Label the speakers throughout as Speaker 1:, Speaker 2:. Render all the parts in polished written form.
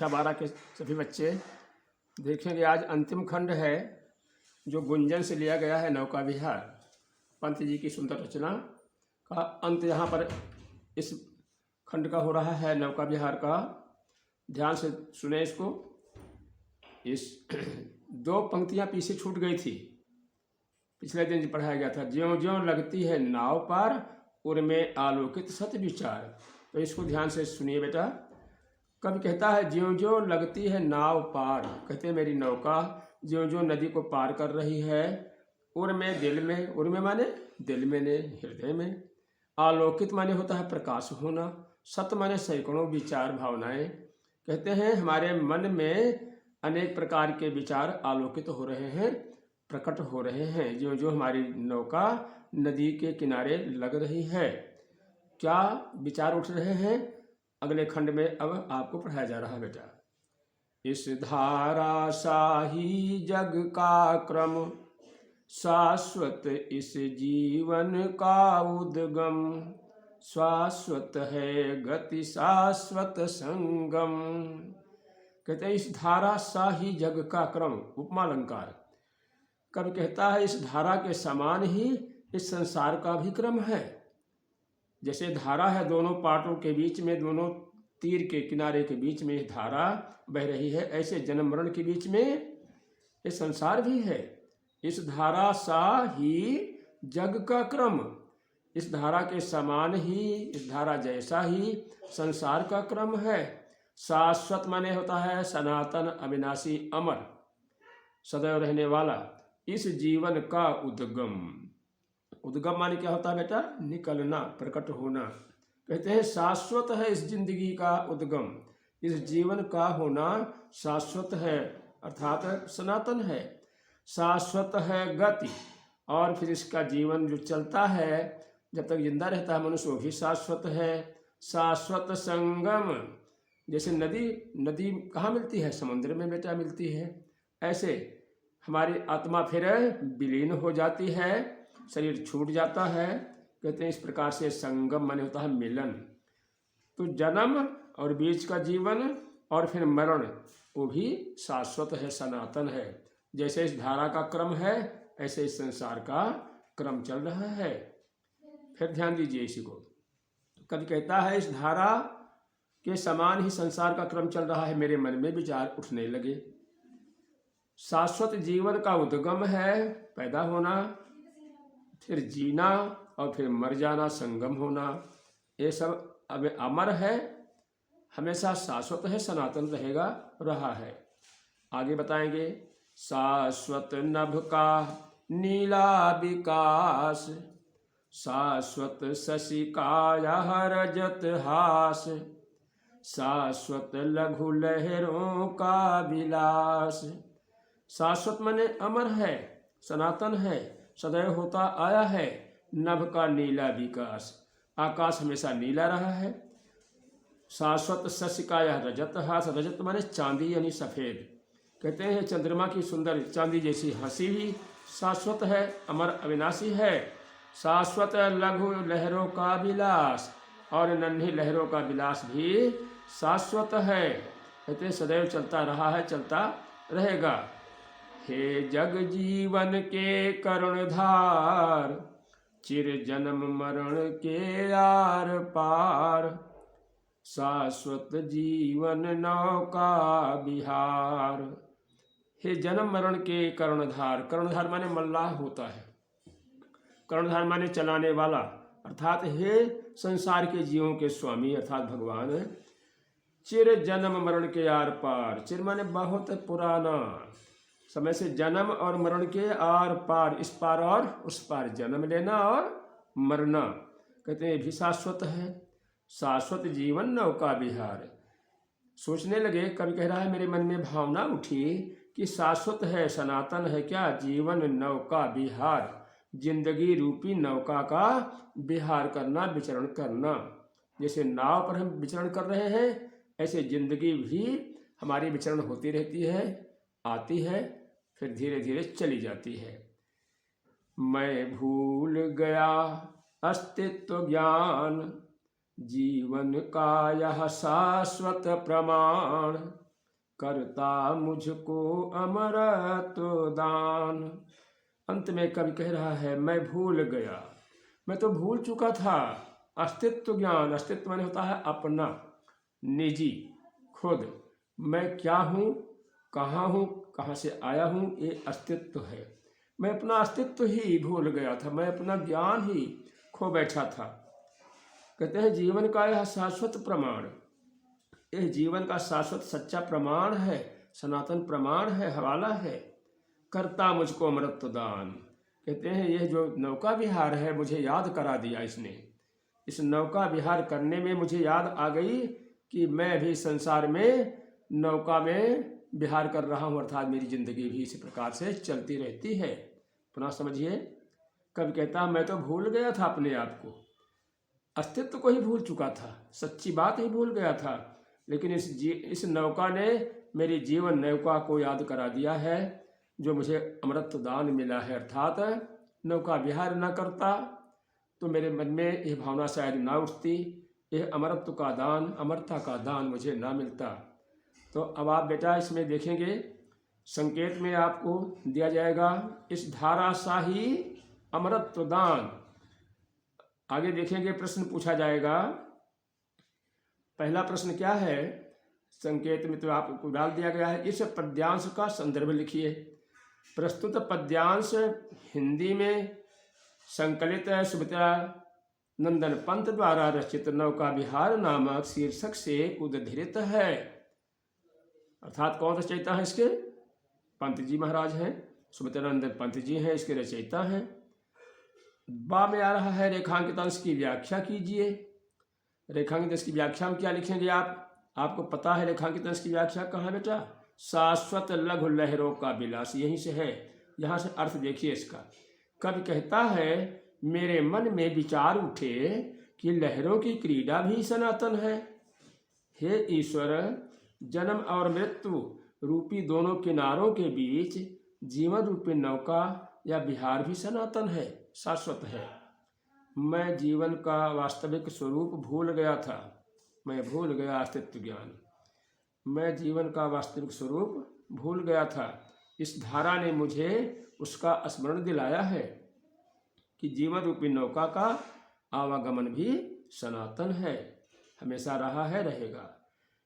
Speaker 1: कक्षा 12 के सभी बच्चे देखेंगे। आज अंतिम खंड है जो गुंजन से लिया गया है, नौका विहार। पंत जी की सुंदर रचना का अंत यहाँ पर इस खंड का हो रहा है, नौका विहार का। ध्यान से सुने इसको। इस दो पंक्तियाँ पीछे छूट गई थी, पिछले दिन पढ़ाया गया था। ज्यों ज्यों लगती है नाव पार, उनमें आलोकित सत विचार। तो इसको ध्यान से सुनिए बेटा। कवि कहता है ज्यों ज्यों लगती है नाव पार, कहते हैं मेरी नौका ज्यों ज्यों नदी को पार कर रही है, उनमें दिल में, उनमें माने दिल में ने, हृदय में। आलोकित माने होता है प्रकाश होना, सत माने सैकड़ों विचार भावनाएं। कहते हैं हमारे मन में अनेक प्रकार के विचार आलोकित हो रहे हैं, प्रकट हो रहे हैं, जो जो हमारी नौका नदी के किनारे लग रही है। क्या विचार उठ रहे हैं, अगले खंड में अब आपको पढ़ाया जा रहा है बेटा। इस धारा शाही जग का क्रम, शाश्वत इस जीवन का उद्गम, शाश्वत है गति शाश्वत संगम। कहते हैं इस धारा शाही जग का क्रम, उपमा अलंकार। कवि कहता है इस धारा के समान ही इस संसार का भी क्रम है। जैसे धारा है दोनों पाटों के बीच में, दोनों तीर के किनारे के बीच में धारा बह रही है, ऐसे जन्म मरण के बीच में ये संसार भी है। इस धारा सा ही जग का क्रम, इस धारा के समान ही, इस धारा जैसा ही संसार का क्रम है। शाश्वत माने होता है सनातन, अविनाशी, अमर, सदैव रहने वाला। इस जीवन का उद्गम, उद्गम माने क्या होता है बेटा? निकलना, प्रकट होना। कहते हैं शाश्वत है इस जिंदगी का उद्गम, इस जीवन का होना शाश्वत है, अर्थात सनातन है। शाश्वत है गति, और फिर इसका जीवन जो चलता है, जब तक जिंदा रहता है मनुष्य, वो भी शाश्वत है। शाश्वत संगम, जैसे नदी कहाँ मिलती है? समुद्र में बेटा मिलती है। ऐसे हमारी आत्मा फिर विलीन हो जाती है, शरीर छूट जाता है। कहते हैं इस प्रकार से संगम माने होता है मिलन। तो जन्म और बीच का जीवन और फिर मरण, वो भी शाश्वत है, सनातन है। जैसे इस धारा का क्रम है, ऐसे इस संसार का क्रम चल रहा है। फिर ध्यान दीजिए इसी को। कवि कहता है इस धारा के समान ही संसार का क्रम चल रहा है, मेरे मन में विचार उठने लगे। शाश्वत जीवन का उद्गम है, पैदा होना, फिर जीना और फिर मर जाना, संगम होना। ये सब अब अमर है, हमेशा शाश्वत है, सनातन रहेगा, रहा है। आगे बताएंगे। शाश्वत नभ का नीला विकास, शाश्वत शशि का यह रजत हास, शाश्वत लघु लहरों का विलास। शाश्वत माने अमर है, सनातन है, सदैव होता आया है। नभ का नीला विकास, आकाश हमेशा नीला रहा है। शाश्वत शशि का यह रजत हास, रजत माने चांदी यानी सफेद। कहते हैं चंद्रमा की सुंदर चांदी जैसी हंसी भी शाश्वत है, अमर अविनाशी है। शाश्वत लघु लहरों का विलास, और नन्ही लहरों का विलास भी शाश्वत है। कहते हैं सदैव चलता रहा है, चलता रहेगा। हे जग जीवन के करुणधार, चिर जन्म मरण के आर पार, शाश्वत जीवन नौका विहार। हे जन्म मरण के करुणधार, करुणधार माने मल्लाह होता है, करुणधार माने चलाने वाला, अर्थात हे संसार के जीवों के स्वामी अर्थात भगवान। चिर जन्म मरण के आर पार, चिर माने बहुत पुराना समय से जन्म और मरण के आर पार, इस पार और उस पार, जन्म लेना और मरना। कहते हैं भी शाश्वत है। शाश्वत जीवन नौका विहार। सोचने लगे, कवि कह रहा है मेरे मन में भावना उठी कि शाश्वत है, सनातन है क्या? जीवन नौका विहार, जिंदगी रूपी नौका का विहार करना, विचरण करना। जैसे नाव पर हम विचरण कर रहे हैं, ऐसे जिंदगी भी हमारी विचरण होती रहती है, आती है, फिर धीरे धीरे चली जाती है। मैं भूल गया अस्तित्व ज्ञान, जीवन का यह शाश्वत प्रमाण, करता मुझको अमरत्व दान। अंत में कवि कह रहा है मैं भूल गया, मैं तो भूल चुका था अस्तित्व ज्ञान। अस्तित्व माने होता है अपना, निजी, खुद। मैं क्या हूँ, कहाँ से आया हूँ, ये अस्तित्व है। मैं अपना अस्तित्व ही भूल गया था, मैं अपना ज्ञान ही खो बैठा था। कहते हैं जीवन का यह शाश्वत प्रमाण, यह जीवन का शाश्वत सच्चा प्रमाण है, सनातन प्रमाण है, हवाला है। करता मुझको अमृत दान। कहते हैं यह जो नौका विहार है मुझे याद करा दिया इसने। इस नौका विहार करने में मुझे याद आ गई कि मैं भी संसार में नौका में विहार कर रहा हूँ, अर्थात मेरी जिंदगी भी इसी प्रकार से चलती रहती है। पुनः समझिए, कवि कहता मैं तो भूल गया था अपने आप को, अस्तित्व को ही भूल चुका था, सच्ची बात ही भूल गया था। लेकिन इस नौका ने मेरी जीवन नौका को याद करा दिया है, जो मुझे अमृत दान मिला है। अर्थात नौका विहार न करता तो मेरे मन में यह भावना शायद ना उठती, यह अमरत्व का दान, अमरता का दान मुझे ना मिलता। तो अब आप बेटा इसमें देखेंगे, संकेत में आपको दिया जाएगा इस धाराशाही अमरत्व दान। आगे देखेंगे प्रश्न पूछा जाएगा। पहला प्रश्न क्या है, संकेत में तो आपको डाल दिया गया है, इस पद्यांश का संदर्भ लिखिए। प्रस्तुत पद्यांश हिंदी में संकलित सुमित्रा नंदन पंत द्वारा रचित नौका विहार नामक शीर्षक से उद्धृत है। अर्थात कौन रचयिता है इसके? पंत जी महाराज हैं, सुमित्रा नंदन पंत जी हैं इसके रचयिता हैं। बा में आ रहा है रेखांकित अंश की व्याख्या कीजिए। रेखांकित अंश की व्याख्या में क्या लिखेंगे आप? आपको पता है रेखांकित अंश की व्याख्या कहाँ बेटा? शाश्वत लघु लहरों का विलास, यहीं से है। यहाँ से अर्थ देखिए इसका। कवि कहता है मेरे मन में विचार उठे कि लहरों की क्रीड़ा भी सनातन है। हे ईश्वर, जन्म और मृत्यु रूपी दोनों किनारों के बीच जीवन रूपी नौका या विहार भी सनातन है, शाश्वत है। मैं जीवन का वास्तविक स्वरूप भूल गया था, मैं भूल गया अस्तित्व ज्ञान, मैं जीवन का वास्तविक स्वरूप भूल गया था। इस धारा ने मुझे उसका स्मरण दिलाया है कि जीवन रूपी नौका का आवागमन भी सनातन है, हमेशा रहा है, रहेगा।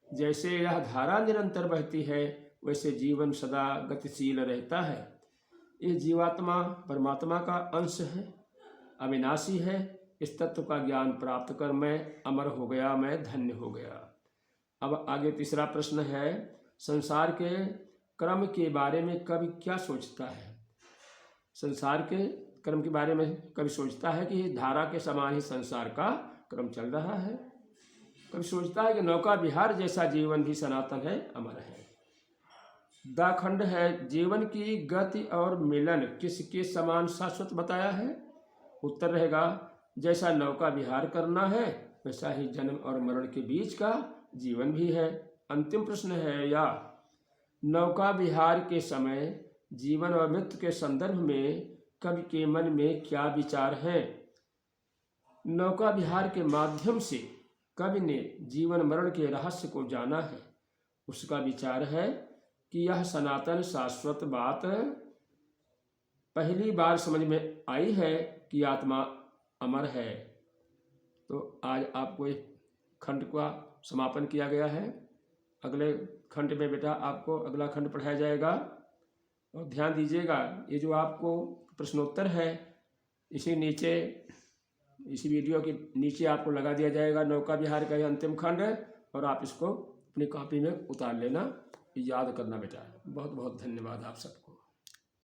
Speaker 1: जैसे यह धारा निरंतर बहती है वैसे जीवन सदा गतिशील रहता है। ये जीवात्मा परमात्मा का अंश है, अविनाशी है। इस तत्व का ज्ञान प्राप्त कर मैं अमर हो गया, मैं धन्य हो गया। अब आगे तीसरा प्रश्न है, संसार के क्रम के बारे में कवि क्या सोचता है? संसार के क्रम के बारे में कवि सोचता है कि धारा के समान ही संसार का क्रम चल रहा है। कवि सोचता है कि नौका विहार जैसा जीवन भी सनातन है, अमर है। द खंड है, जीवन की गति और मिलन किसके समान शाश्वत बताया है? उत्तर रहेगा जैसा नौका विहार करना है वैसा ही जन्म और मरण के बीच का जीवन भी है। अंतिम प्रश्न है, या नौका विहार के समय जीवन और मृत्यु के संदर्भ में कवि के मन में क्या विचार हैं? नौका विहार के माध्यम से कवि ने जीवन मरण के रहस्य को जाना है। उसका विचार है कि यह सनातन शाश्वत बात पहली बार समझ में आई है कि आत्मा अमर है। तो आज आपको एक खंड का समापन किया गया है। अगले खंड में बेटा आपको अगला खंड पढ़ाया जाएगा। और ध्यान दीजिएगा, ये जो आपको प्रश्नोत्तर है इसी वीडियो के नीचे आपको लगा दिया जाएगा नौका विहार का अंतिम खंड, और आप इसको अपनी कॉपी में उतार लेना, याद करना बेटा। बहुत बहुत धन्यवाद आप सबको।